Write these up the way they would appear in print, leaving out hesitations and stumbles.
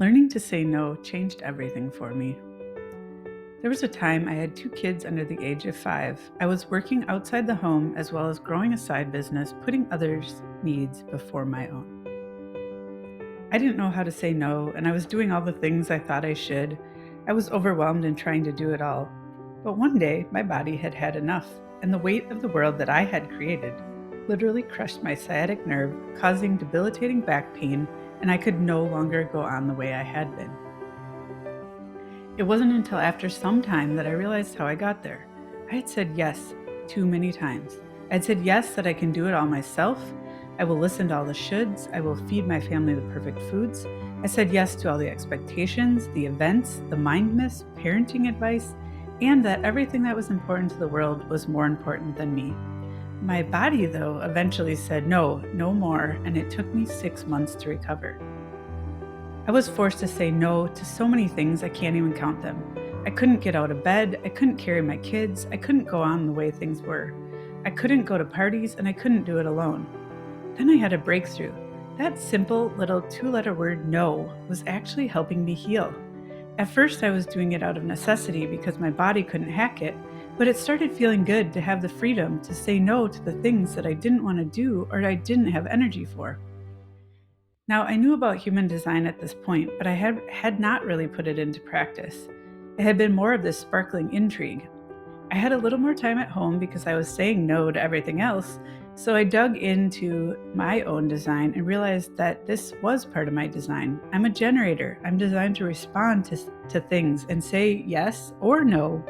Learning to say no changed everything for me. There was a time I had 2 kids under the age of 5. I was working outside the home as well as growing a side business, putting others' needs before my own. I didn't know how to say no, and I was doing all the things I thought I should. I was overwhelmed in trying to do it all. But one day, my body had had enough, and the weight of the world that I had created literally crushed my sciatic nerve, causing debilitating back pain, and I could no longer go on the way I had been. It wasn't until after some time that I realized how I got there. I had said yes too many times. I had said yes that I can do it all myself. I will listen to all the shoulds. I will feed my family the perfect foods. I said yes to all the expectations, the events, the mindless parenting advice, and that everything that was important to the world was more important than me. My body, though, eventually said no, no more, and it took me 6 months to recover. I was forced to say no to so many things I can't even count them. I couldn't get out of bed, I couldn't carry my kids, I couldn't go on the way things were. I couldn't go to parties, and I couldn't do it alone. Then I had a breakthrough. That simple little 2-letter word no was actually helping me heal. At first I was doing it out of necessity because my body couldn't hack it, but it started feeling good to have the freedom to say no to the things that I didn't want to do or I didn't have energy for. Now, I knew about human design at this point, but I had not really put it into practice. It had been more of this sparkling intrigue. I had a little more time at home because I was saying no to everything else, so I dug into my own design and realized that this was part of my design. I'm a generator. I'm designed to respond to things and say yes or no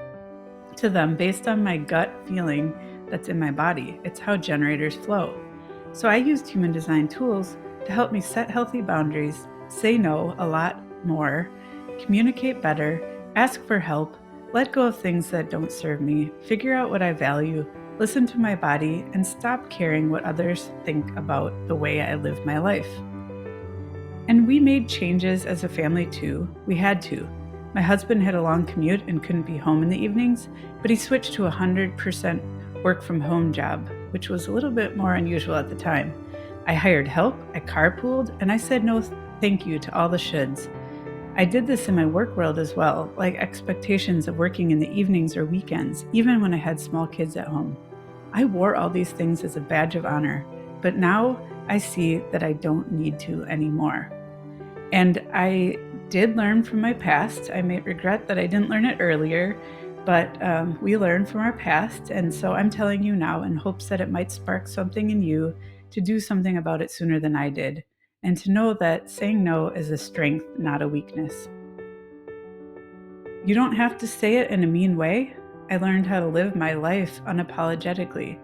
to them based on my gut feeling that's in my body. It's how generators flow. So I used human design tools to help me set healthy boundaries, say no a lot more, communicate better, ask for help, let go of things that don't serve me, figure out what I value, listen to my body, and stop caring what others think about the way I live my life. And we made changes as a family too. We had to. My husband had a long commute and couldn't be home in the evenings, but he switched to a 100% work from home job, which was a little bit more unusual at the time. I hired help, I carpooled, and I said no thank you to all the shoulds. I did this in my work world as well, like expectations of working in the evenings or weekends, even when I had small kids at home. I wore all these things as a badge of honor, but now I see that I don't need to anymore. And I did learn from my past. I may regret that I didn't learn it earlier, but we learn from our past. And so I'm telling you now in hopes that it might spark something in you to do something about it sooner than I did, and to know that saying no is a strength, not a weakness. You don't have to say it in a mean way. I learned how to live my life unapologetically.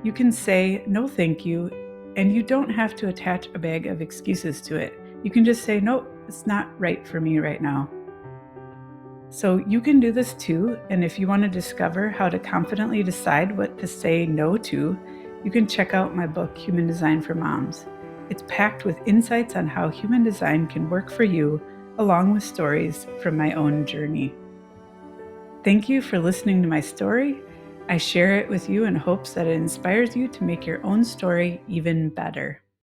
You can say no thank you, and you don't have to attach a bag of excuses to it. You can just say, nope, it's not right for me right now. So you can do this too, and if you want to discover how to confidently decide what to say no to, you can check out my book, Human Design for Moms. It's packed with insights on how human design can work for you, along with stories from my own journey. Thank you for listening to my story. I share it with you in hopes that it inspires you to make your own story even better.